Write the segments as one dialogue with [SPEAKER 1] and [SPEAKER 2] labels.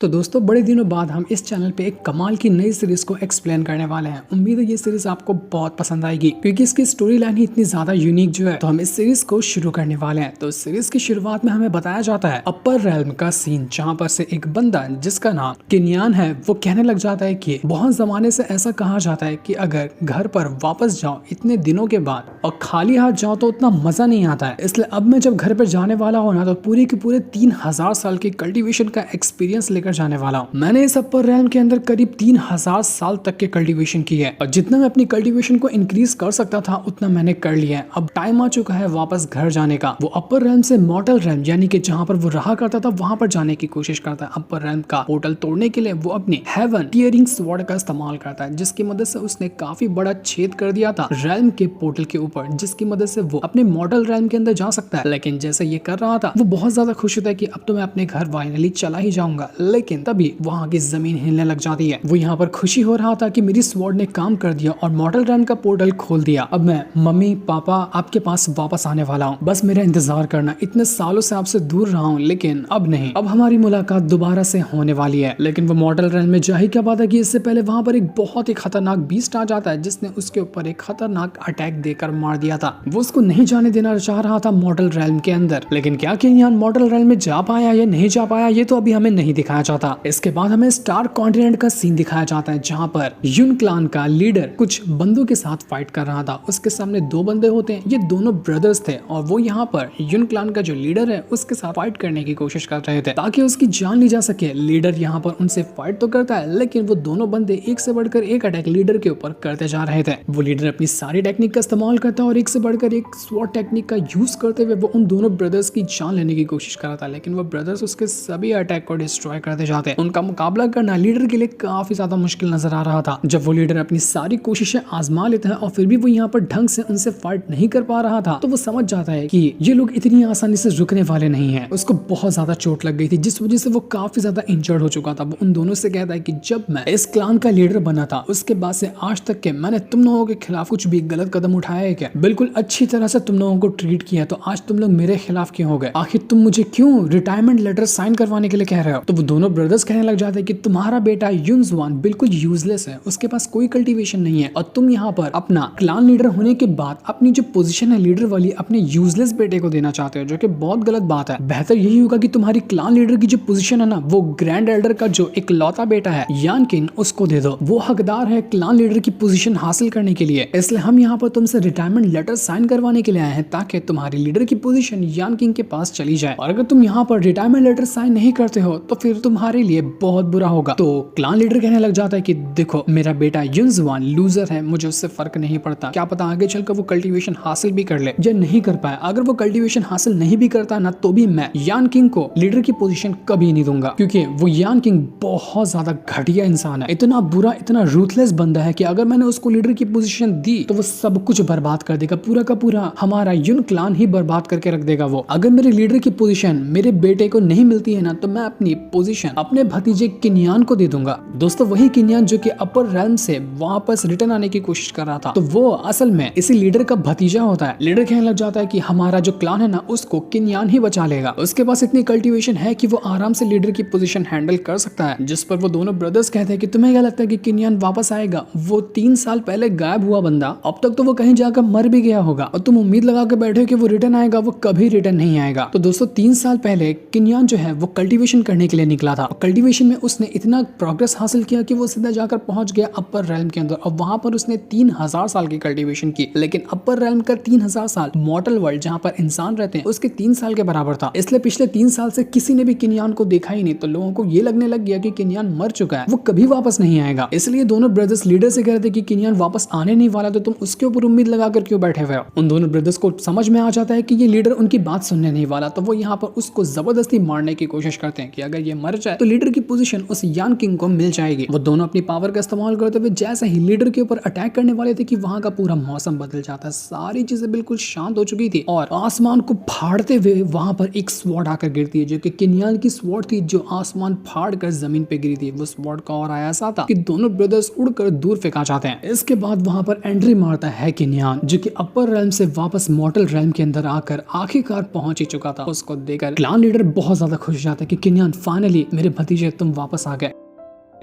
[SPEAKER 1] तो दोस्तों बड़े दिनों बाद हम इस चैनल पे एक कमाल की नई सीरीज को एक्सप्लेन करने वाले हैं। उम्मीद है ये सीरीज आपको बहुत पसंद आएगी क्योंकि इसकी स्टोरी लाइन ही इतनी ज्यादा यूनिक जो है। तो हम इस सीरीज को शुरू करने वाले हैं। तो सीरीज की शुरुआत में हमें बताया जाता है अपर रेल्म का सीन, जहाँ पर से एक बंदा जिसका नाम किनियान है वो कहने लग जाता है कि बहुत जमाने से ऐसा कहा जाता है कि अगर घर पर वापस जाओ इतने दिनों के बाद और खाली हाथ जाओ तो उतना मजा नहीं आता है। इसलिए अब मैं जब घर पर जाने वाला हूँ ना तो पूरे के पूरे 3000 साल की कल्टीवेशन का एक्सपीरियंस लेकर जाने वाला हूँ। मैंने इस अपर रेल्म के अंदर करीब 3000 साल तक के कल्टीवेशन की है और जितना मैं अपनी कल्टीवेशन को इंक्रीज कर सकता था उतना मैंने कर लिया है। अब टाइम आ चुका है वापस घर जाने का। वो अपर रेल्म से मॉर्टल रेल्म यानी कि जहाँ पर वो रहा करता था वहां पर जाने की कोशिश करता है। अपर रेल्म का पोर्टल तोड़ने के लिए वो अपनी हेवन टीयरिंग स्वॉर्ड का इस्तेमाल करता है, जिसकी मदद से उसने काफी बड़ा छेद कर दिया था रेल्म के पोर्टल के ऊपर, जिसकी मदद से वो अपने मॉर्टल रेल्म के अंदर जा सकता है। लेकिन जैसे ये कर रहा था वो बहुत ज्यादा खुश होता है कि अब तो मैं अपने घर फाइनली चला ही जाऊंगा। लेकिन तभी वहां की जमीन हिलने लग जाती है। वो यहाँ पर खुशी हो रहा था कि मेरी स्वॉर्ड ने काम कर दिया और मॉर्टल रेल्म का पोर्टल खोल दिया। अब मैं मम्मी पापा आपके पास वापस आने वाला हूँ, बस मेरा इंतजार करना। इतने सालों से आपसे दूर रहा हूँ लेकिन अब नहीं, अब हमारी मुलाकात दोबारा से होने वाली है। लेकिन वो मॉर्टल रेल्म में जा ही क्या पाता कि इससे पहले वहां पर एक बहुत ही खतरनाक बीस्ट आ जाता है जिसने उसके ऊपर एक खतरनाक अटैक देकर मार दिया था। वो उसको नहीं जाने देना चाह रहा था मॉर्टल रेल्म के अंदर। लेकिन क्या किनियान मॉर्टल रेल्म में जा पाया या नहीं जा पाया ये तो अभी हमें नहीं दिखाया जाता। इसके बाद हमें स्टार कॉन्टिनेंट का सीन दिखाया जाता है जहाँ पर युन क्लान का लीडर कुछ बंदों के साथ फाइट कर रहा था। उसके सामने दो बंदे होते हैं, ये दोनों ब्रदर्स थे और वो यहाँ पर युन क्लान का जो लीडर है उसके साथ फाइट करने की कोशिश कर रहे थे ताकि उसकी जान ली जा सके। लीडर यहाँ पर उनसे फाइट तो करता है लेकिन वो दोनों बंदे एक से बढ़कर एक अटैक लीडर के ऊपर करते जा रहे थे। वो लीडर अपनी सारी टेक्निक का इस्तेमाल करता है और एक से बढ़कर एक स्वॉर्ड टेक्निक का यूज करते हुए वो उन दोनों ब्रदर्स की जान लेने की कोशिश कर रहा था। लेकिन वो ब्रदर्स उसके सभी अटैक को डिस्ट्रॉय करते जाते हैं। उनका मुकाबला करना लीडर के लिए काफी ज्यादा मुश्किल नजर आ रहा था। जब वो लीडर अपनी सारी कोशिशें आजमा लेता है और फिर भी वो यहाँ पर ढंग से उनसे फाइट नहीं कर पा रहा था तो वो समझ जाता है कि ये लोग इतनी आसानी से रुकने वाले नहीं है। उसको बहुत ज्यादा चोट लग गई थी जिस वजह से वो काफी ज्यादा इंजर्ड हो चुका था। वो उन दोनों से कहता है कि जब मैं इस क्लान का लीडर बना था उसके बाद से आज तक के मैंने तुम लोगों के खिलाफ कुछ भी गलत कदम उठाया है क्या? बिल्कुल अच्छी तरह से तुम लोगों को ट्रीट किया, तो आज तुम लोग मेरे खिलाफ क्यों हो गए? आखिर तुम मुझे क्यों रिटायरमेंट लेटर साइन करवाने के लिए कह रहे हो? तो वो दोनों ब्रदर्स कहने लग जाते हैं कि तुम्हारा बेटा युनजुआन बिल्कुल यूजलेस है, उसके पास कोई कल्टीवेशन नहीं है और तुम यहाँ पर अपना क्लान लीडर होने के बाद अपनी जो पोजीशन है लीडर वाली अपने यूजलेस बेटे को देना चाहते हो, जो कि बहुत गलत बात है। बेहतर यही होगा कि तुम्हारी क्लान लीडर की जो पोजीशन है ना वो ग्रैंड एल्डर का जो एक लौता बेटा है यान किंग उसको दे दो। वो हकदार है क्लान लीडर की पोजीशन हासिल करने के लिए। इसलिए हम यहाँ पर तुमसे रिटायरमेंट लेटर साइन करवाने के लिए आए हैं ताकि तुम्हारी लीडर की पोजीशन यान किंग के पास चली जाए। और अगर तुम यहाँ पर रिटायरमेंट लेटर साइन नहीं करते हो तो फिर तुम्हारे लिए बहुत बुरा होगा। तो क्लान लीडर कहने लग जाता है कि देखो मेरा बेटा युनजुआन लूजर है, मुझे उससे फर्क नहीं पड़ता। क्या पता आगे चलकर वो कल्टीवेशन हासिल भी कर ले या नहीं कर पाए। अगर वो कल्टीवेशन हासिल नहीं भी करता ना तो भी मैं यान किंग को लीडर की पोजीशन कभी नहीं दूंगा, क्योंकि वो यान किंग बहुत ज्यादा घटिया इंसान है। इतना बुरा, इतना रूथलेस बंदा है कि अगर मैंने उसको लीडर की पोजीशन दी तो वो सब कुछ बर्बाद कर देगा, पूरा का पूरा हमारा युन क्लान ही बर्बाद करके रख देगा वो। अगर मेरे लीडर की पोजीशन मेरे बेटे को नहीं मिलती है ना तो मैं अपनी पोजीशन अपने भतीजे किनियान को दे दूंगा। दोस्तों वही किनियान जो कि अपर रेल्म से वापस रिटर्न आने की कोशिश कर रहा था, तो वो असल में इसी लीडर का भतीजा होता है। लीडर कहने लग जाता है कि हमारा जो क्लान है ना उसको किनियान ही बचा लेगा। उसके पास इतनी कल्टीवेशन है कि वो आराम से लीडर की पोजीशन हैंडल कर सकता है। जिस पर वो दोनों ब्रदर्स कहते हैं कि तुम्हें क्या लगता है कि किनियान वापस आएगा? वो 3 साल पहले गायब हुआ बंदा, अब तक तो वो कहीं जाकर मर भी गया होगा और तुम उम्मीद लगा के बैठे हो कि वो रिटर्न आएगा। वो कभी रिटर्न नहीं आएगा। तो दोस्तों 3 साल पहले किनियान जो है वो कल्टीवेशन करने के लिए निकला था। कल्टीवेशन में उसने इतना प्रोग्रेस हासिल किया कि वो सीधा जाकर पहुंच गया अपर रेल्म के अंदर और वहां पर उसने 3000 साल की कल्टीवेशन की। लेकिन अपर रेल्म का 3000 साल मॉर्टल वर्ल्ड जहां पर इंसान रहते हैं उसके 3 साल के बराबर था। इसलिए पिछले 3 साल से किसी ने भी किनियान को देखा ही नहीं, तो लोगों को ये लगने लग गया कि किनियान मर चुका है, वो कभी वापस नहीं आएगा। इसलिए दोनों ब्रदर्स लीडर से कह रहे थे कि किनियान वापस आने नहीं वाला, तो तुम उसके ऊपर उम्मीद लगाकर क्यों बैठे हुए हो? उन दोनों ब्रदर्स को समझ में आ जाता है कि ये लीडर उनकी बात सुनने नहीं वाला, तो वो यहाँ पर उसको जबरदस्ती मारने की कोशिश करते हैं कि अगर ये मर जाए तो लीडर की पोजीशन उस यान किंग को मिल जाएगी। वो दोनों अपनी पावर का इस्तेमाल करते हुए जैसे ही लीडर के ऊपर अटैक करने वाले थे कि वहां का पूरा मौसम बदल जाता है। सारी चीजें बिल्कुल शांत हो चुकी थी और आसमान को फाड़ते हुए वहां पर एक स्वॉर्ड आकर गिरती है जो कि किनियान की स्वॉर्ड थी, जो आसमान फाड़ कर जमीन पे गिरी थी। वो स्वॉर्ड का और ऐसा था कि दोनों ब्रदर्स उड़कर दूर फेंका जाते हैं। इसके बाद वहां पर एंट्री मारता है किनियान, जो कि अपर रेल्म से वापस मॉर्टल रेल्म के अंदर आकर आखिरकार पहुंच ही चुका था। उसको देखकर क्लान लीडर बहुत ज्यादा खुश हो जाता है कि किनियान फाइनली मेरे भतीजे तुम वापस आ गए।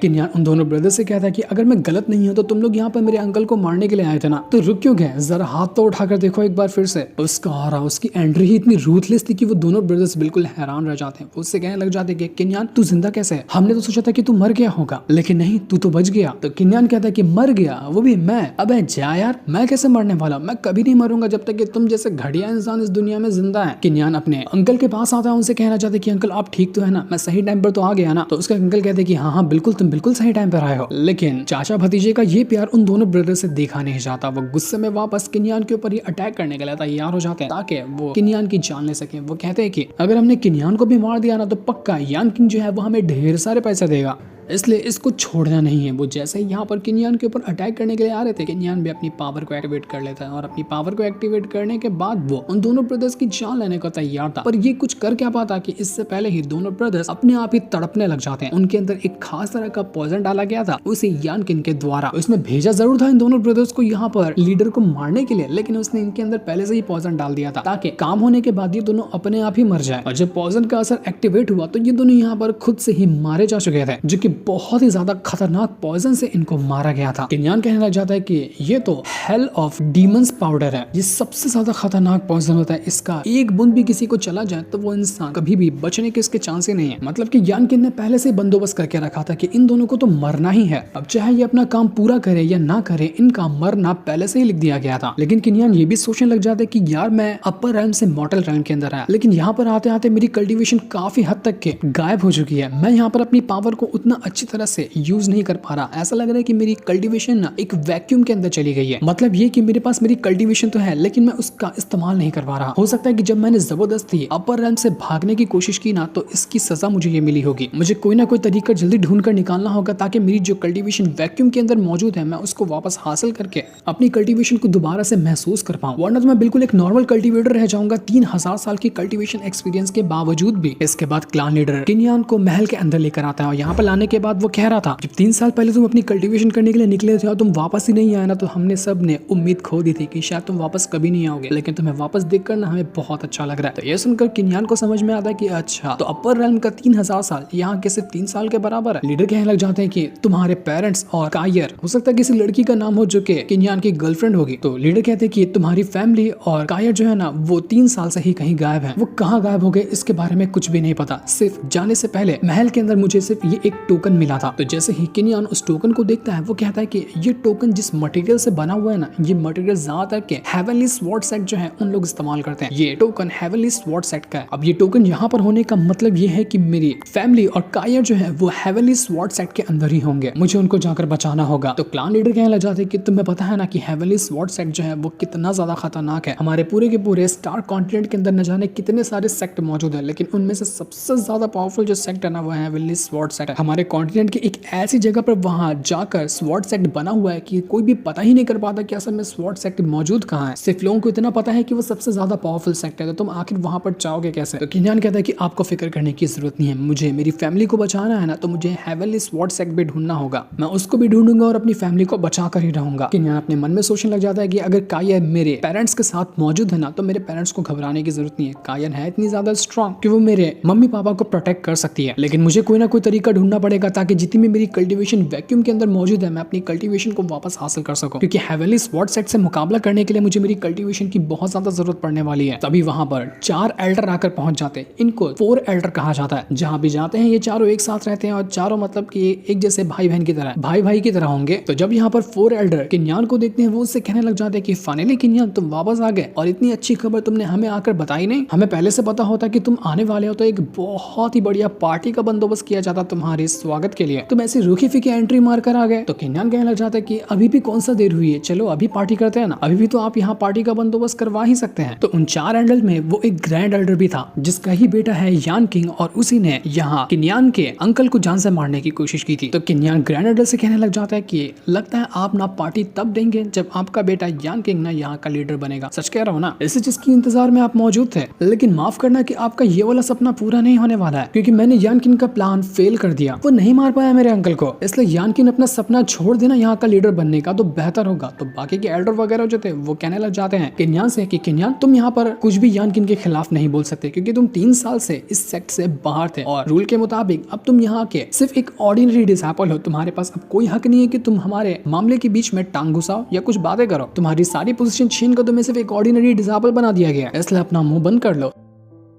[SPEAKER 1] किन्यान उन दोनों ब्रदर से कहता है कि अगर मैं गलत नहीं हूं तो तुम लोग यहाँ पर मेरे अंकल को मारने के लिए आए थे ना, तो रुक क्यों गए? जरा हाथ तो उठाकर देखो एक बार फिर से। उसका और उसकी एंट्री ही इतनी रूथलेस थी कि वो दोनों ब्रदर्स बिल्कुल हैरान रह जाते हैं। वो उससे कहने लग जाते हैं कि किन्यान तू जिंदा कैसे है? हमने तो सोचा था कि तू मर गया होगा, लेकिन नहीं, तू तो बच गया। तो किन्यान कहता है कि मर गया? वो भी मैं? अबे जा यार, मैं कैसे मरने वाला? मैं कभी नहीं मरूंगा जब तक कि तुम जैसे घटिया इंसान इस दुनिया में जिंदा है। किन्यान अपने अंकल के पास आता है, उनसे कहना चाहते कि अंकल आप ठीक तो है ना, मैं सही टाइम पर तो आ गया ना? तो उसका अंकल कहते कि हाँ बिल्कुल, तुम बिल्कुल सही टाइम पर आए हो। लेकिन चाचा भतीजे का ये प्यार उन दोनों ब्रदर से देखा नहीं जाता। वो गुस्से में वापस किन्यान के ऊपर ही अटैक करने के लिए तैयार हो जाते हैं ताकि वो किन्यान की जान ले सके। वो कहते हैं कि अगर हमने किन्यान को भी मार दिया ना तो पक्का यान किंग जो है वो हमें ढेर सारे पैसे देगा, इसलिए इसको छोड़ना नहीं है। वो जैसे ही यहाँ पर किन्यान के ऊपर अटैक करने के लिए आ रहे थे, किन्यान भी अपनी पावर को एक्टिवेट कर लेता है और अपनी पावर को एक्टिवेट करने के बाद वो उन दोनों ब्रदर्स की जान लेने को तैयार था। पर ये कुछ कर क्या पाता कि इससे पहले ही दोनों ब्रदर्स अपने आप ही तड़पने लग जाते हैं। उनके अंदर एक खास तरह का पॉइजन डाला गया था उसे यान किंग के द्वारा। उसने भेजा जरूर था इन दोनों ब्रदर्स को यहाँ पर लीडर को मारने के लिए, लेकिन उसने इनके अंदर पहले से ही पॉइजन डाल दिया था ताकि काम होने के बाद ये दोनों अपने आप ही मर जाए। और जब पॉइजन का असर एक्टिवेट हुआ तो ये दोनों यहाँ पर खुद से ही मारे जा चुके थे, जो कि बहुत ही ज्यादा खतरनाक पॉइजन से इनको मारा गया था। किन्यान कहने लग जाता है कि ये तो हेल ऑफ डीमंस पाउडर है, ये सबसे ज्यादा खतरनाक पॉइजन होता है, इसका एक बूंद भी किसी को चला जाए तो वो इंसान कभी भी बचने के इसके चांस ही नहीं है। मतलब कि यान किंग ने पहले से बंदोबस्त करके रखा था कि इन दोनों को तो मरना ही है। अब चाहे ये अपना काम पूरा करे या ना करे, इनका मरना पहले से ही लिख दिया गया था। लेकिन किन्यान ये भी सोचने लग जाता है कि यार मैं अपर रैम से मॉर्टल रैम के अंदर आया, लेकिन यहाँ पर आते आते मेरी कल्टीवेशन काफी हद तक के गायब हो चुकी है। मैं यहाँ पर अपनी पावर को उतना अच्छी तरह से यूज नहीं कर पा रहा। ऐसा लग रहा है कि मेरी कल्टीवेशन ना एक वैक्यूम के अंदर चली गई है। मतलब ये कि मेरे पास मेरी कल्टीवेशन तो है लेकिन मैं उसका इस्तेमाल नहीं कर पा रहा। हो सकता है कि जब मैंने जबरदस्ती अपर रैम से भागने की कोशिश की ना तो इसकी सजा मुझे ये मिली होगी। मुझे कोई ना कोई तरीका जल्दी ढूंढ कर निकालना होगा ताकि मेरी जो कल्टीवेशन वैक्यूम के अंदर मौजूद है मैं उसको वापस हासिल करके अपनी कल्टीवेशन को दोबारा से महसूस कर पाऊं, वरना तो मैं बिल्कुल एक नॉर्मल कल्टीवेटर रह जाऊंगा 3000 साल की कल्टीवेशन एक्सपीरियंस के बावजूद भी। इसके बाद क्लान लीडर किन्यान को महल के अंदर लेकर आता है और यहाँ पर लाने के बाद वो कह रहा था जब 3 साल पहले तुम अपनी कल्टीवेशन करने के लिए निकले थे और तुम वापस ही नहीं आए ना तो हमने सब ने उम्मीद खो दी थी कि शायद तुम वापस कभी नहीं आओगे, लेकिन तुम्हें वापस देखकर ना हमें बहुत अच्छा लग रहा है। तो ये सुनकर किन्यान को समझ में आता है कि अच्छा तो अपर रेल्म का 3000 साल यहाँ के सिर्फ 3 साल के बराबर है। लीडर कहने लग जाते हैं कि तुम्हारे पेरेंट्स और कायर, हो सकता है किसी लड़की का नाम हो जो कि किन्यान की गर्लफ्रेंड होगी। तो लीडर कहते हैं कि तुम्हारी फैमिली और कायर जो है ना वो 3 साल से ही कहीं गायब है। वो कहाँ गायब हो गए इसके बारे में कुछ भी नहीं पता। सिर्फ जाने से पहले महल के अंदर मुझे सिर्फ ये एक टोकन मिला था। तो जैसे ही किन्यान उस टोकन को देखता है वो कहता है कि ये टोकन जिस मटेरियल से बना हुआ है ना, ये मटेरियल ज्यादातर के हेवनली स्वॉर्ड सेट जो है उन लोग इस्तेमाल करते हैं। ये टोकन हेवनली स्वॉर्ड सेट का है। अब ये टोकन यहाँ पर होने का मतलब ये है कि मेरी फैमिली और कायर जो है वो हेवनली स्वॉर्ड सेट के अंदर ही होंगे, मुझे उनको जाकर बचाना होगा। तो क्लान लीडर कहने लग जाते हैं कि तुम्हें पता है ना कि हेवनली स्वॉर्ड सेट जो है वो कितना ज्यादा खतरनाक है। हमारे पूरे के पूरे स्टार कॉन्टिनेंट के अंदर न जाने कितने सारे सेक्ट मौजूद है, लेकिन उनमें से सबसे ज्यादा पावरफुल जो सेक्ट है ना वो है हेवनली स्वॉर्ड सेट है। हमारे कॉन्टिनेंट की एक ऐसी जगह पर वहां जाकर स्वॉर्ड सेट बना हुआ है कि कोई भी पता ही नहीं कर पाता कि असल में स्वॉर्ड सेट मौजूद कहाँ है। सिर्फ लोगों को इतना पता है कि वो सबसे ज्यादा पावरफुल सेक्ट है। तो तुम आखिर वहां पर जाओगे कैसे? तो किन्यान कहता है कि आपको फिक्र करने की जरूरत नहीं है, मुझे मेरी फैमिली को बचाना है ना तो मुझे हेवनली स्वॉर्ड सेट भी ढूंढना होगा। मैं उसको भी ढूंढूंगा और अपनी फैमिली को बचा कर ही रहूंगा। किन्यान अपने मन में सोचने लग जाता है कि अगर कायर मेरे पेरेंट्स के साथ मौजूद है ना तो मेरे पेरेंट्स को घबराने की जरूरत नहीं है। कायर है इतनी ज्यादा स्ट्रॉन्ग कि वो मेरे मम्मी पापा को प्रोटेक्ट कर सकती है, लेकिन मुझे कोई ना कोई तरीका ढूंढना पड़ेगा ताकि जितनी भी मेरी कल्टीवेशन वैक्यूम के अंदर मौजूद है मैं अपनी कल्टीवेशन को वापस हासिल कर सकूं, क्योंकि हेवनली स्वॉर्ड सेट से मुकाबला करने के लिए मुझे मेरी कल्टीवेशन की बहुत ज्यादा जरूरत पड़ने वाली है। तभी वहां पर 4 एल्डर आकर पहुंच जाते हैं। इनको 4 एल्डर कहा जाता है। जहां भी जाते हैं ये चारों एक साथ रहते हैं और चारों मतलब कि एक जैसे भाई बहन की तरह, भाई भाई की तरह होंगे। तो जब यहाँ पर 4 एल्डर किन्यान को देखते हैं वो उससे कहने लग जाते हैं कि फाइनली किन्यान तुम वापस आ गए और इतनी अच्छी खबर तुमने हमें आकर बताई नहीं। हमें पहले से पता होता कि तुम आने वाले हो तो एक बहुत ही बढ़िया पार्टी का बंदोबस्त किया जाता तुम्हारे स्वागत के लिए। तुम ऐसी रूखी फीकी एंट्री मार कर आ गए। तो किन्यान कहने लग जाता है कि अभी भी कौन सा देर हुई है, चलो अभी पार्टी करते हैं ना, अभी भी तो आप यहाँ पार्टी का बंदोबस्त करवा ही सकते हैं। तो उन 4 एल्डर में वो एक ग्रैंड एल्डर भी था जिसका ही बेटा है यान किंग और उसी ने यहाँ किन्यान के अंकल को जान से मारने की कोशिश की थी। तो किन्यान ग्रैंड एल्डर से कहने लग जाता है कि लगता है आप ना पार्टी तब देंगे जब आपका बेटा यान किंग ना यहाँ का लीडर बनेगा। सच कह रहा हूँ ना, इसी चीज की इंतजार में आप मौजूद थे। लेकिन माफ करना कि आपका ये वाला सपना पूरा नहीं होने वाला है, क्योंकि मैंने यान किंग का प्लान फेल कर दिया। वो नहीं मार पाया मेरे अंकल को, इसलिए यानकिन अपना सपना छोड़ देना यहाँ का लीडर बनने का तो बेहतर होगा। तो बाकी के एल्डर वगैरह जो थे वो कहने लग जाते हैं किन्यान से कि किन्यान तुम यहाँ पर कुछ भी यानकिन के खिलाफ नहीं बोल सकते, क्योंकि तुम 3 साल से इस सेक्ट से बाहर थे और रूल के मुताबिक अब तुम यहाँ के सिर्फ एक ऑर्डिनरी डिसेबल हो। तुम्हारे पास अब कोई हक नहीं है कि तुम हमारे मामले के बीच में टांग घुसाओ या कुछ बातें करो। तुम्हारी सारी पोजीशन छीन कर तुम्हें सिर्फ एक ऑर्डिनरी डिसेबल बना दिया गया, इसलिए अपना मुंह बंद कर लो।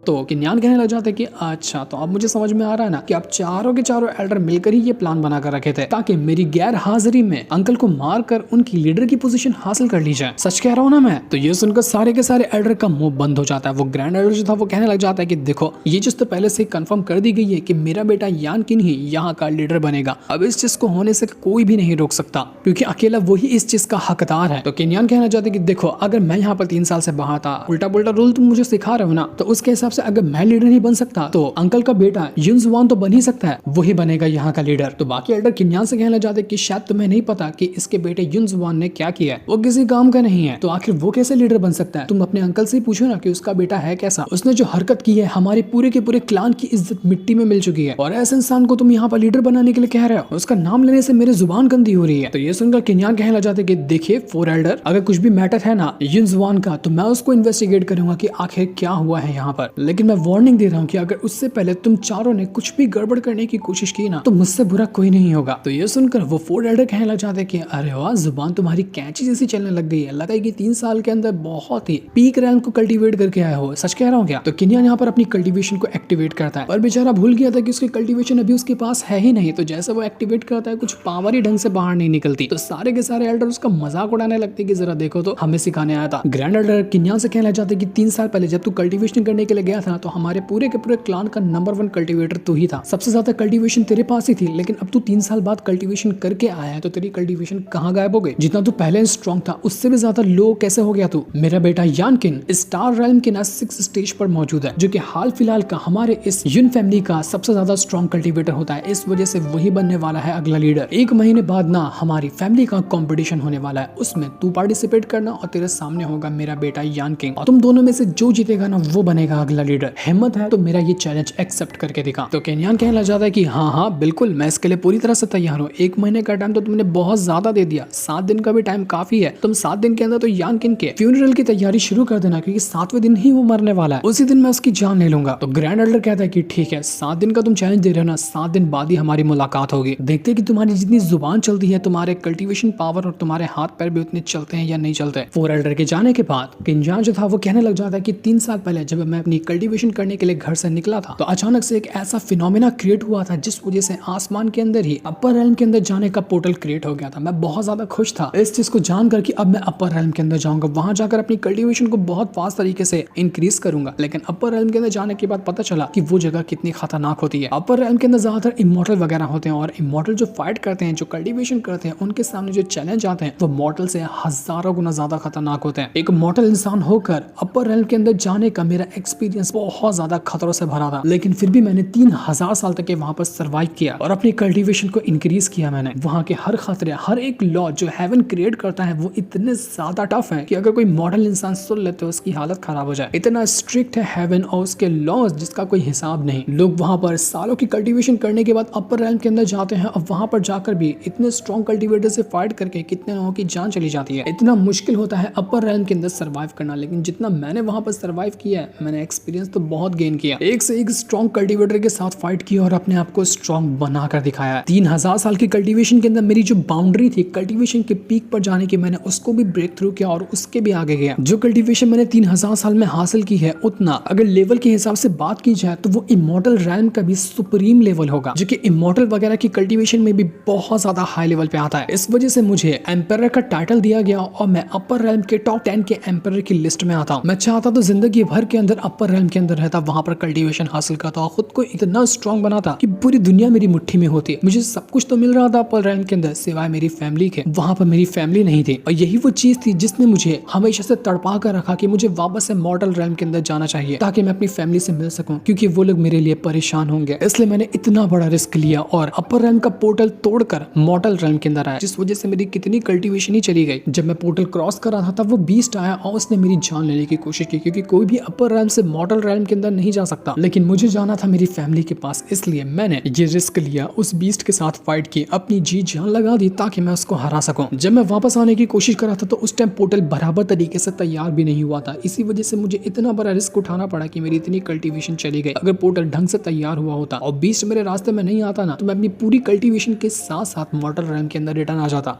[SPEAKER 1] तो किन्यान कहने लग जाते कि अच्छा, तो अब मुझे समझ में आ रहा है ना कि आप चारों के चारों एल्डर मिलकर ही ये प्लान बना कर रखे थे ताकि मेरी गैर हाजिरी में अंकल को मारकर उनकी लीडर की पोजीशन हासिल कर ली जाए। सच कह रहा हूँ ना मैं? तो ये सुनकर सारे के सारे एल्डर का मुंह बंद हो जाता है। वो ग्रैंड एल्डर जो था वो कहने लग जाता है कि देखो, ये चीज तो पहले से कंफर्म कर दी गई है कि मेरा बेटा यानकिन ही यहाँ का लीडर बनेगा। अब इस चीज को होने से कोई भी नहीं रोक सकता, क्योंकि अकेला वही इस चीज का हकदार है। तो किन्यान कहना चाहते कि देखो, अगर मैं यहाँ पर 3 साल से बाहर था, उल्टा पुल्टा रूल तुम मुझे सिखा रहे हो ना, तो उसके हिसाब से अगर मैं लीडर बन सकता तो अंकल का बेटा युनजुआन तो बन ही सकता है, वही बनेगा यहाँ का लीडर। तो बाकी एल्डर किन्यान से कहना चाहते कि शायद तुम्हें नहीं पता कि इसके बेटे युनजुआन ने क्या किया है, वो किसी काम का नहीं है, तो आखिर वो कैसे लीडर बन सकता है? तुम अपने अंकल से पूछो ना कि उसका बेटा है कैसा। उसने जो हरकत की है हमारे पूरे के पूरे क्लान की इज्जत मिट्टी में मिल चुकी है, और ऐसे इंसान को तुम यहाँ पर लीडर बनाने के लिए कह रहे हो? उसका नाम लेने से मेरी जुबान गंदी हो रही है। तो ये सुनकर किन्यान कहना चाहते कि देखिए फोर एल्डर, अगर कुछ भी मैटर है ना युनजुआन का, तो मैं उसको इन्वेस्टिगेट करूंगा कि आखिर क्या हुआ है यहाँ पर, लेकिन मैं वार्निंग दे रहा हूँ कि अगर उससे पहले तुम चारों ने कुछ भी गड़बड़ करने की कोशिश की ना, तो मुझसे बुरा कोई नहीं होगा। तो ये सुनकर वो फोर एल्डर कहने लग जाते कि अरे वाह, जुबान तुम्हारी कैंची जैसी चलने लग गई है, लगता है कि 3 साल के अंदर बहुत ही पीक रैंक को कल्टीवेट करके आए हो। सच कह रहा हूँ क्या? तो किन्यान यहाँ पर अपनी कल्टीवेशन को एक्टिवेट करता है, पर बेचारा भूल गया था कि उसकी कल्टीवेशन अभी उसके पास है ही नहीं। तो जैसे वो एक्टिवेट करता है, कुछ पावर ही ढंग से बाहर नहीं निकलती। तो सारे के सारे एल्डर उसका मजाक उड़ाने लगते कि जरा देखो तो, हमें सिखाने आया था। ग्रैंड एल्डर किन्यान से कहना चाहते कि 3 साल पहले जब तू कल्टीवेशन करने के लिए गया था, तो हमारे पूरे के पूरे क्लान का नंबर 1 कल्टीवेटर तू ही था, सबसे ज्यादा कल्टीवेशन तेरे पास ही थी। लेकिन अब तू 3 साल बाद कल्टीवेशन करके आया है, तो तेरी कल्टीवेशन कहाँ गायब हो गई? जितना तू पहले स्ट्रॉन्ग था उससे भी ज्यादा लो कैसे हो गया तू? मेरा बेटा यानकिन स्टार रेल्म के ना 6 स्टेज पर मौजूद है, जो कि हाल फिलहाल का हमारे इस युन फैमिली का सबसे ज्यादा स्ट्रॉन्ग कल्टीवेटर होता है। इस वजह से वही बनने वाला है अगला लीडर। 1 महीने बाद ना हमारी फैमिली का कंपटीशन होने वाला है, उसमें तू पार्टिसिपेट करना और तेरे सामने होगा मेरा बेटा यानकिन, और तुम दोनों में से जो जीतेगा ना वो बनेगा अगला लीडर। हिम्मत है तो मेरा ये चैलेंज एक्सेप्ट करके दिखा। तो किन्यान कहने लग जाता है कि हाँ हाँ बिल्कुल, मैं इसके लिए पूरी तरह से तैयार हूँ। 1 महीने का टाइम तो तुमने बहुत ज्यादा दे दिया, 7 दिन का भी टाइम काफी है। तुम 7 दिन के अंदर तो यानकिन के फ्यूनरल की तैयारी शुरू कर देना, क्योंकि 7वें दिन ही वो मरने वाला है, उसी दिन मैं उसकी जान ले लूंगा। तो ग्रैंड एल्डर कहता है कि ठीक है, 7 दिन का तुम चैलेंज दे रहे हो ना, 7 दिन बाद ही हमारी मुलाकात होगी। देखते कि तुम्हारी जितनी जुबान चलती है, तुम्हारे कल्टीवेशन पावर और तुम्हारे हाथ पैर भी उतने चलते हैं या नहीं चलते। फोर एल्डर के जाने के बाद किन्यान जो था वो कहने लग जाता है कि 3 साल पहले जब मैं अपनी कल्टीवेशन करने के लिए घर से निकला था, तो अचानक से एक ऐसा फिनोमेना क्रिएट हुआ था जिस वजह से आसमान के अंदर ही अपर रेल्म के अंदर जाने का पोर्टल क्रिएट हो गया था। मैं बहुत ज्यादा खुश था इस चीज को जानकर कि अब मैं अपर रेल्म के अंदर जाऊंगा, वहां जाकर अपनी कल्टीवेशन को बहुत फास्ट तरीके से इंक्रीज करूंगा। लेकिन अपर रेल्म के अंदर जाने के बाद पता चला कि वो जगह कितनी खतरनाक होती है। अपर रेल्म के अंदर ज्यादातर इमॉर्टल वगैरह होते हैं, और इमॉर्टल जो फाइट करते हैं, जो कल्टीवेशन करते हैं, उनके सामने जो चैलेंज आते हैं वो मॉर्टल से हजारों गुना ज्यादा खतरनाक होते हैं। एक मॉर्टल इंसान होकर अपर रेल्म के अंदर जाने का मेरा एक्सपीरियंस बहुत ज्यादा खतरों से भरा था, लेकिन फिर भी मैंने 3000 साल तक वहां पर सर्वाइव किया और अपनी कल्टीवेशन को इंक्रीज किया। मैंने वहां के हर खतरे, हर एक लॉ जो हेवन क्रिएट करता है वो इतने ज्यादा टफ है कि अगर कोई मॉडल इंसान सुन ले तो उसकी हालत खराब हो जाए। इतना स्ट्रिक्ट है हेवन और उसके लॉज जिसका कोई हिसाब नहीं। लोग वहां पर सालों की कल्टीवेशन करने के बाद अपर रेल्म के अंदर जाते हैं और वहां पर जाकर भी इतने स्ट्रॉन्ग कल्टीवेटर से फाइट करके कितने लोगों की जान चली जाती है। इतना मुश्किल होता है अपर रेल्म के अंदर सर्वाइव करना, लेकिन जितना मैंने वहां पर सर्वाइव किया है, मैंने एक्सपीरियंस तो बहुत गेन किया। एक से एक स्ट्रॉन्ग कल्टीवेटर के साथ फाइट किया और अपने आप को स्ट्रॉन्ग बनाकर दिखाया। 3000 साल की कल्टीवेशन के अंदर मेरी जो बाउंड्री थी कल्टीवेशन के पीक पर जाने की, मैंने उसको भी ब्रेक थ्रू किया और उसके भी आगे गया। जो कल्टीवेशन मैंने 3000 साल में हासिल की है, उतना अगर लेवल के हिसाब से बात की जाए तो वो इमॉर्टल रैल्म का भी सुप्रीम लेवल होगा, जो कि इमॉर्टल वगैरह की कल्टीवेशन में भी बहुत ज्यादा हाई लेवल पे आता है। इस वजह से मुझे एम्पायर का टाइटल दिया गया और मैं अपर रैल्म के टॉप 10 के एम्पायर की लिस्ट में आता हूँ। मैं चाहता तो जिंदगी भर के अंदर अपर रैल्म के अंदर रहता, वहां पर कल्टीवेशन हासिल करता और खुद को इतना स्ट्रॉन्ग बनाता कि पूरी दुनिया मेरी मुट्ठी में होती। मुझे सब कुछ तो मिल रहा था अपर रैल्म के अंदर, सिवाय मेरी फैमिली के। वहां पर मेरी फैमिली नहीं थी और यही वो चीज थी जिसने मुझे हमेशा से तड़पा कर रखा कि मुझे वापस से मॉर्टल रैल्म के अंदर जाना चाहिए ताकि मैं अपनी फैमिली से मिल सकूं, क्योंकि वो लोग मेरे लिए परेशान होंगे। इसलिए मैंने इतना बड़ा रिस्क लिया और अपर रैल्म का पोर्टल तोड़कर मॉर्टल रैल्म के अंदर आया, जिस वजह से मेरी कितनी कल्टीवेशन ही चली गई। जब मैं पोर्टल क्रॉस कर रहा था तब वो बीस्ट आया और उसने मेरी जान लेने की कोशिश की, क्योंकि कोई भी अपर रैल्म से मॉर्टल मॉर्टल रेल्म के अंदर नहीं जा सकता, लेकिन मुझे जाना था मेरी फैमिली के पास, इसलिए मैंने ये रिस्क लिया, उस बीस्ट के साथ फाइट की, अपनी जी जान लगा दी ताकि मैं उसको हरा सकूं। जब मैं वापस आने की कोशिश कर रहा था तो उस टाइम पोर्टल बराबर तरीके से तैयार भी नहीं हुआ था, इसी वजह से मुझे इतना बड़ा रिस्क उठाना पड़ा कि मेरी इतनी कल्टीवेशन चली गई। अगर पोर्टल ढंग से तैयार हुआ होता और बीस्ट मेरे रास्ते में नहीं आता ना, तो मैं अपनी पूरी कल्टीवेशन के साथ साथ मॉर्टल रेल्म के अंदर रिटर्न आ जाता।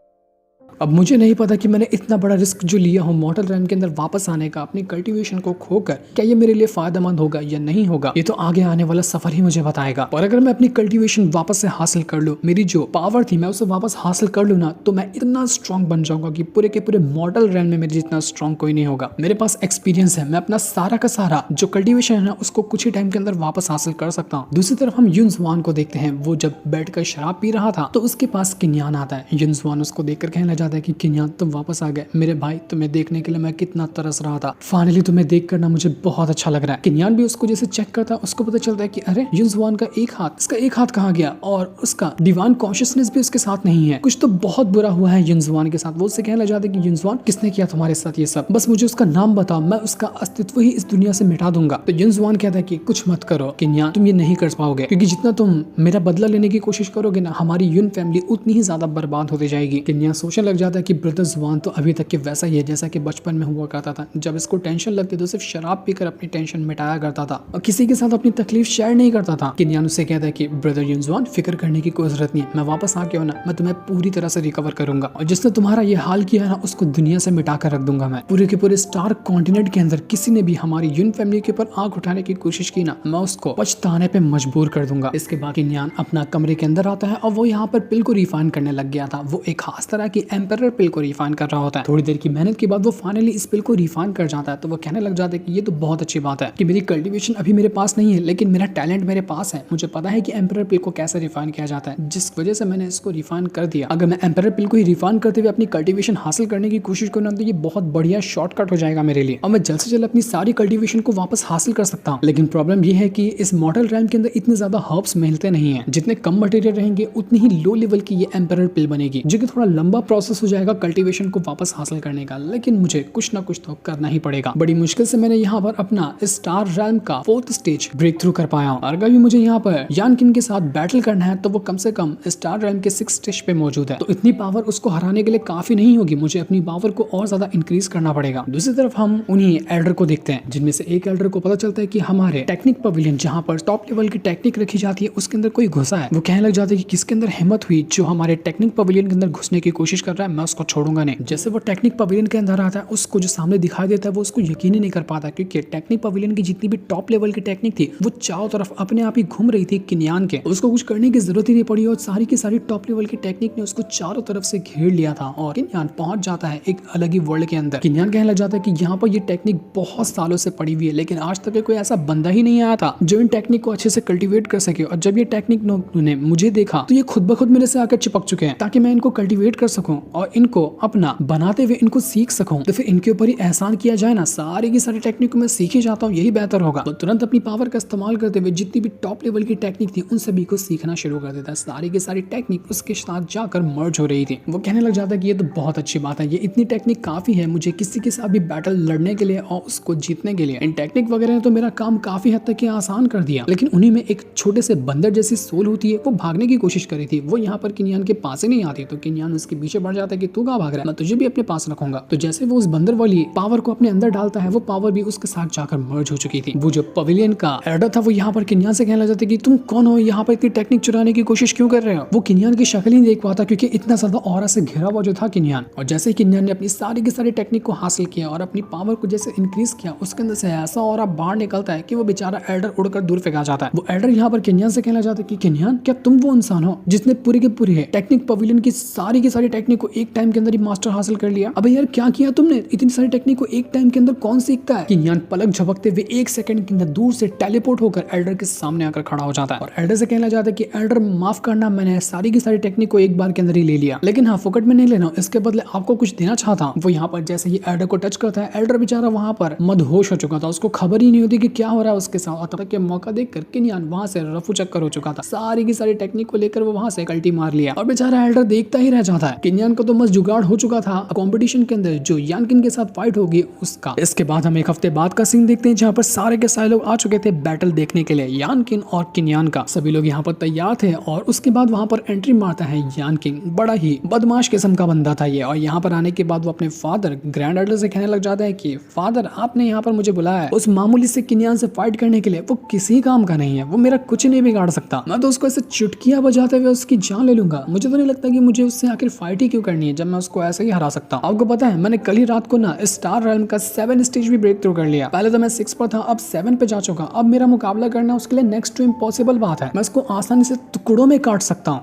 [SPEAKER 1] अब मुझे नहीं पता कि मैंने इतना बड़ा रिस्क जो लिया हूँ मॉर्टल रेल्म के अंदर वापस आने का, अपनी कल्टीवेशन को खोकर, क्या ये मेरे लिए फायदेमंद होगा या नहीं होगा, ये तो आगे आने वाला सफर ही मुझे बताएगा। और अगर मैं अपनी कल्टीवेशन वापस से हासिल कर लूँ, मेरी जो पावर थी मैं उसे वापस हासिल कर लूँ ना, तो मैं इतना स्ट्रॉन्ग बन जाऊंगा कि पूरे के पूरे मॉर्टल रेल्म में मेरे जितना स्ट्रॉन्ग कोई नहीं होगा। मेरे पास एक्सपीरियंस है, मैं अपना सारा का सारा जो कल्टीवेशन है ना उसको कुछ ही टाइम के अंदर वापस हासिल कर सकता हूँ। दूसरी तरफ हम युनजुआन को देखते हैं, वो जब बैठकर शराब पी रहा था तो उसके पास किन्यान आता है। युनजुआन उसको देखकर कहने लग जाता है कि किन्यान तुम वापस आ गए मेरे भाई, तुम्हें देखने के लिए मैं कितना तरस रहा था, फाइनली तुम्हें देख कर ना मुझे बहुत अच्छा लग रहा है। किन्यान भी उसको जैसे चेक करता है, उसको पता चलता है कि अरे युनजुआन का एक हाथ, इसका एक हाथ कहाँ गया, और उसका डिवाइन कॉन्शियसनेस भी उसके साथ नहीं है, कुछ तो बहुत बुरा हुआ है युनजुआन के साथ। वो उससे कहने लग जाता है कि युनजुआन किसने किया तुम्हारे साथ ये सब, बस मुझे उसका नाम बताओ, मैं उसका अस्तित्व ही इस दुनिया से मिटा दूंगा। तो युनजुआन कहता है कि कुछ मत करो किन्यान, तुम ये नहीं कर पाओगे, क्योंकि जितना तुम मेरा बदला लेने की कोशिश करोगे ना, हमारी युन फैमिली उतनी ही ज्यादा बर्बाद होती जाएगी। किन्यान सोचने लग जाता है कि ब्रदर जुआन तो अभी तक के वैसा ही है जैसा कि बचपन में हुआ करता था। जब इसको टेंशन लगती तो सिर्फ शराब पीकर अपनी टेंशन मिटाया करता था और किसी के साथ अपनी तकलीफ शेयर नहीं करता था। किन्यान उससे कहता है कि ब्रदर युनजुआन फिक्र करने की कोई जरूरत नहीं है, मैं वापस आके ना मैं तुम्हें पूरी तरह से रिकवर करूंगा, और जिसने तुम्हारा ये हाल किया है ना उसको दुनिया से मिटा कर रख दूंगा मैं। पूरे के पूरे स्टार कॉन्टिनेंट के अंदर किसी ने भी हमारी युन फैमिली के ऊपर आंख उठाने की कोशिश की ना, मैं उसको पछताने पे मजबूर कर दूंगा। इसके बाद किन्यान अपना कमरे के अंदर आता है और वो यहाँ पर पिल को रिफाइन करने लग गया था। वो एक खास तरह की एम्परर पिल को रिफाइन कर रहा होता है। थोड़ी देर की मेहनत के बाद वो फाइनली इस पिल को रिफाइन कर जाता है। तो वो कहने लग जाता है कि ये तो बहुत अच्छी बात है कि मेरी कल्टीवेशन अभी मेरे पास नहीं है, लेकिन मेरा टैलेंट मेरे पास है, मुझे पता है कि एम्परर पिल को कैसे रिफाइन किया जाता है, जिस वजह से मैंने इसको रिफाइन कर दिया। अगर मैं एम्परर पिल को ही रिफाइन करते हुए अपनी कल्टीवेशन हासिल करने की कोशिश करूँ तो ये बहुत बढ़िया शॉर्टकट हो जाएगा मेरे लिए, और मैं जल्द से जल्द अपनी सारी कल्टीवेशन को वापस हासिल कर सकता हूँ। लेकिन प्रॉब्लम ये है कि इस मॉर्टल रेल्म के अंदर इतने ज्यादा हर्ब्स मिलते नहीं है, जितने कम मटेरियल रहेंगे उतनी ही लो लेवल की ये एम्परर पिल बनेगी, जो कि थोड़ा लंबा प्रोसेस हो जाएगा कल्टीवेशन को वापस हासिल करने का। लेकिन मुझे कुछ ना कुछ तो करना ही पड़ेगा। बड़ी मुश्किल से मैंने यहाँ पर अपना स्टार रेल्म का 4th स्टेज ब्रेक थ्रू कर पाया हूँ, और अगर भी मुझे यहाँ पर यानकिन के साथ बैटल करना है तो वो कम से कम स्टार रेल्म के 6th स्टेज पे मौजूद है। तो इतनी पावर उसको हराने के लिए काफी नहीं होगी, मुझे अपनी पावर को और ज्यादा इंक्रीज करना पड़ेगा। दूसरी तरफ हम उन्हीं एल्डर को देखते हैं, जिनमें से एक एल्डर को पता चलता है कि हमारे टेक्निक पवेलियन जहाँ पर टॉप लेवल की टेक्निक रखी जाती है उसके अंदर कोई घुसा है। वो कहने लग जाता है कि किसके अंदर हिम्मत हुई जो हमारे टेक्निक पवेलियन के अंदर घुसने की कोशिश कर रहा है, मैं उसको छोड़ूंगा नहीं। जैसे वो टेक्निक पवेलियन के अंदर आता है, उसको जो सामने दिखाई देता है वो उसको यकीन ही नहीं कर पाता, क्योंकि टेक्निक पवेलियन की जितनी भी टॉप लेवल की टेक्निक थी वो चारों तरफ अपने आप ही घूम रही थी किन्यान के, उसको कुछ करने की जरूरत ही नहीं पड़ी, और सारी की सारी टॉप लेवल की टेक्निक ने उसको चारों तरफ से घेर लिया था और किन्यान पहुंच जाता है एक अलग ही वर्ल्ड के अंदर। किन्यान कहने लग जाता है कि यहाँ पर ये टेक्निक बहुत सालों से पड़ी हुई है, लेकिन आज तक कोई ऐसा बंदा ही नहीं आया था जो इन टेक्निक को अच्छे से कल्टीवेट कर सके, और जब ये टेक्निक ने मुझे देखा तो ये खुद ब खुद मेरे से आकर चिपक चुके हैं ताकि मैं इनको कल्टीवेट कर सकूं और इनको अपना बनाते हुए इनको सीख सकूं। तो फिर इनके ऊपर ही एहसान किया जाए ना, सारी की सारी टेक्निक को मैं सीख ही जाता हूँ, यही बेहतर होगा। तो तुरंत अपनी पावर का इस्तेमाल करते हुए जितनी भी टॉप लेवल की टेक्निक थी उन सभी को सीखना शुरू कर देता है। सारी की सारी टेक्निक उसके साथ जाकर मर्ज हो रही थी। वो कहने लग जाता है कि ये तो बहुत अच्छी बात है, ये इतनी टेक्निक काफी है मुझे किसी के साथ भी बैटल लड़ने के लिए और उसको जीतने के लिए। इन टेक्निक वगैरह ने तो मेरा काम काफी हद तक आसान कर दिया, लेकिन उन्हीं में एक छोटे से बंदर जैसी सोल होती है, वो भागने की कोशिश कर रही थी। वो यहाँ पर किन्यान के पास ही नहीं आती, तो किन्यान उसके पीछे बढ़ जाता है कि तू कहाँ भाग रहा है, मैं तुझे भी अपने पास रखूंगा। तो जैसे वो उस बंदर वाली पावर को अपने अंदर डालता है, वो पावर भी उसके साथ जाकर मर्ज हो चुकी थी। वो जो पवेलियन का एल्डर था वो यहाँ पर किन्यान से कहने लग जाता है कि तुम कौन हो, यहाँ पर इतनी टेक्निक चुराने की कोशिश क्यों कर रहे हो। वो किन्यान की शक्ल ही देख पाता क्योंकि इतना ज्यादा ऑरा से घिरा हुआ जो था किन्यान। और जैसे ही किन्यान ने अपनी सारी की सारी टेक्निक को हासिल किया और अपनी पावर को जैसे इंक्रीज किया, उसके अंदर से ऐसा ऑरा बाहर निकलता है कि वो बेचारा एल्डर उड़कर दूर फेंका जाता है। वो एल्डर यहाँ पर किन्यान से कहना चाहता है कि किन्यान, क्या तुम वो इंसान हो जिसने पूरी की पूरी टेक्निक पवेलियन की सारी टेक्निक को एक टाइम के अंदर ही मास्टर हासिल कर लिया। अबे यार क्या किया तुमने, इतनी सारी टेक्निक को एक टाइम के अंदर कौन सीखता है। किन्यान पलक झपकते हुए 1 सेकंड के अंदर दूर से टेलीपोर्ट होकर एल्डर के सामने आकर खड़ा हो जाता है और एल्डर से कहना चाहता है कि एल्डर माफ करना, मैंने सारी की सारी टेक्निक को एक बार के अंदर ही ले लिया, लेकिन हाँ फोकट में नहीं लेना, इसके बदले आपको कुछ देना चाहता हूँ। वो यहाँ पर जैसे ही एल्डर को टच करता है, एल्डर बेचारा वहाँ पर मदहोश हो चुका था, उसको खबर ही नहीं होती कि क्या हो रहा है उसके साथ। और तब तक के मौका देखकर किन्यान वहाँ से रफू चक्कर हो चुका था, सारी की सारी टेक्निक को लेकर वो वहाँ से कल्टी मार लिया और बेचारा एल्डर देखता ही रह जाता है। किन्यान का तो मस्त जुगाड़ हो चुका था कंपटीशन के अंदर जो यानकिन के साथ फाइट होगी उसका। इसके बाद हम एक हफ्ते बाद का सीन देखते हैं जहाँ पर सारे के सारे लोग आ चुके थे बैटल देखने के लिए यानकिन और किन्यान का। सभी लोग यहाँ पर तैयार थे और उसके बाद वहाँ पर एंट्री मारता है यानकिन। बड़ा ही बदमाश किस्म का बंदा था ये, और यहाँ पर आने के बाद वो अपने फादर ग्रैंड एडर से कहने लग जाता है कि फादर आपने यहाँ पर मुझे बुलाया है उस मामूली से किन्यान से फाइट करने के लिए, वो किसी काम का नहीं है, वो मेरा कुछ नहीं बिगाड़ सकता, मैं तो उसको ऐसे चुटकियां बजाते हुए उसकी जान ले लूंगा। मुझे तो नहीं लगता कि मुझे उससे आखिर फाइट ही क्यों करनी है जब मैं उसको ऐसे ही हरा सकता हूँ। आपको पता है मैंने कल ही रात को ना स्टार रेल्म का 7 स्टेज भी ब्रेक थ्रू कर लिया। पहले तो मैं 6 पर था, अब 7 पे जा चुका। अब मेरा मुकाबला करना उसके लिए नेक्स्ट टू इम्पॉसिबल बात है, मैं उसको आसानी से टुकड़ों में काट सकता हूँ।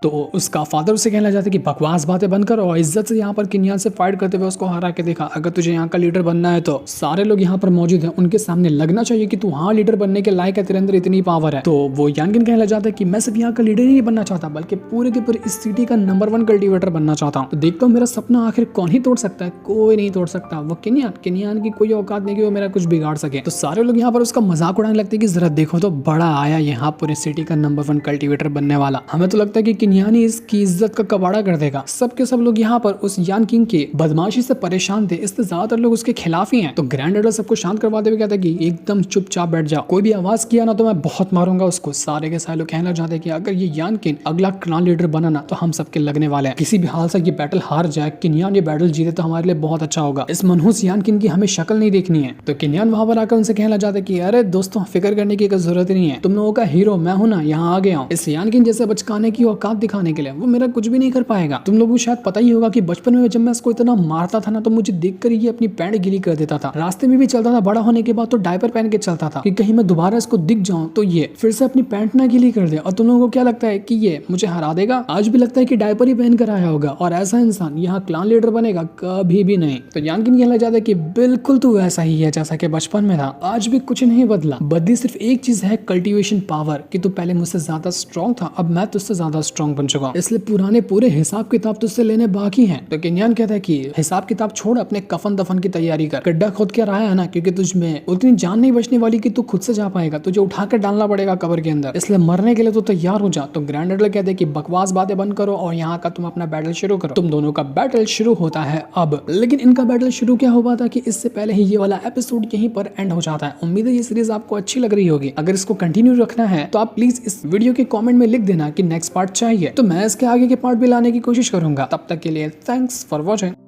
[SPEAKER 1] तो उसका फादर उसे कहना चाहता है कि बकवास बातें बंद कर और इज्जत से यहाँ पर किन्यान से फाइट करते हुए उसको हरा के देखा। अगर तुझे यहाँ का लीडर बनना है तो सारे लोग यहाँ पर मौजूद हैं, उनके सामने लगना चाहिए कि तू हाँ लीडर बनने के लायक है, तेरे अंदर इतनी पावर है। तो वो यानकिन कहने लग जाता है कि मैं सिर्फ यहाँ का लीडर ही नहीं बनना चाहता बल्कि पूरे के पूरे इस सिटी का नंबर 1 कल्टिवेटर बनना चाहता हूँ। तो देखता हूँ मेरा सपना आखिर कौन ही तोड़ सकता है, कोई नहीं तोड़ सकता। वो किन्यान की कोई औकात नहीं कि वो मेरा कुछ बिगाड़ सके। तो सारे लोग यहाँ पर उसका मजाक उड़ाने लगते हैं कि जरा देखो तो बड़ा आया यहाँ पूरे सिटी का नंबर 1 कल्टिवेटर बनने वाला। हमें तो लगता है कि किन्यान ही इसकी इज्जत का कबाड़ा कर देगा। सबके सब लोग यहाँ पर उस यानकिन के बदमाशी से परेशान थे, इससे ज्यादातर लोग उसके खिलाफ ही हैं। तो ग्रैंड एडर सबको शांत करवाते हुए कहता है कि एकदम चुपचाप बैठ जाओ, कोई भी आवाज किया ना तो मैं बहुत मारूंगा उसको। सारे के सारे लोग कहने लग जाते हैं कि अगर ये यानकिन अगला क्लान लीडर बना ना तो हम सबके लगने वाले हैं। किसी भी हाल से ये बैटल हार जाए, किन्यान ये बैटल जीते तो हमारे लिए बहुत अच्छा होगा। इस मनहूस यानकिन की हमें शक्ल नहीं देखनी है। तो किन्यान वहां पर आकर उनसे कहने लग जाता है कि अरे दोस्तों फिक्र करने की जरूरत नहीं है, तुम लोगों का हीरो मैं हूं ना, यहाँ आ गया हूँ इस यानकिन जैसे बचकाने की औकात दिखाने के लिए। वो मेरा कुछ भी नहीं कर पाएगा। तुम लोगों को शायद पता ही होगा कि बचपन में जब मैं इसको इतना मारता था ना तो मुझे देखकर ये अपनी पैंट गीली कर देता था। रास्ते में भी चलता था, बड़ा होने के बाद तो डायपर पहन के चलता था कि कहीं मैं दोबारा इसको दिख जाऊं तो ये फिर से अपनी पैंट ना गीली कर दे। और तुम लोगों को क्या लगता है कि ये मुझे हरा देगा? आज भी लगता है कि डायपर ही पहन कर आया होगा और ऐसा इंसान यहाँ क्लान लीडर बनेगा? कभी भी नहीं। तो यानकिन कहना चाहता है कि बिल्कुल तू वैसा ही है जैसा कि बचपन में था, आज भी कुछ नहीं बदला, बदली सिर्फ एक चीज है कल्टीवेशन पावर, कि तू पहले मुझसे ज्यादा स्ट्रॉन्ग था, अब मैं तुझसे ज्यादा स्ट्रॉन्ग बन चुका हूं, इसलिए पुराने पूरे हिसाब किताब तुझसे लेने बाकी हैं। तो किन्यान कहता है कि हिसाब किताब छोड़, अपने कफन दफन की तैयारी कर। गड्ढा खोद के रहा है ना, क्योंकि तुझ में उतनी जान नहीं बचने वाली कि तू खुद से जा पाएगा, तुझे उठा कर डालना पड़ेगा कब्र के अंदर, इसलिए मरने के लिए तो तैयार हो जा। तो ग्रैंड एडर कहते हैं कि बकवास बातें बंद करो और यहाँ का तुम अपना बैटल शुरू करो। तुम दोनों का बैटल शुरू होता है अब। लेकिन इनका बैटल शुरू क्या हुआ था कि इससे पहले ही ये वाला एपिसोड यहीं पर एंड हो जाता है। उम्मीद है ये सीरीज आपको अच्छी लग रही होगी। अगर इसको कंटिन्यू रखना है तो आप प्लीज इस वीडियो के कमेंट में लिख देना कि नेक्स्ट पार्ट चाहिए, तो मैं इसके आगे के पार्ट भी लाने की कोशिश करूंगा। तब तक के लिए थैंक्स फॉर वॉचिंग।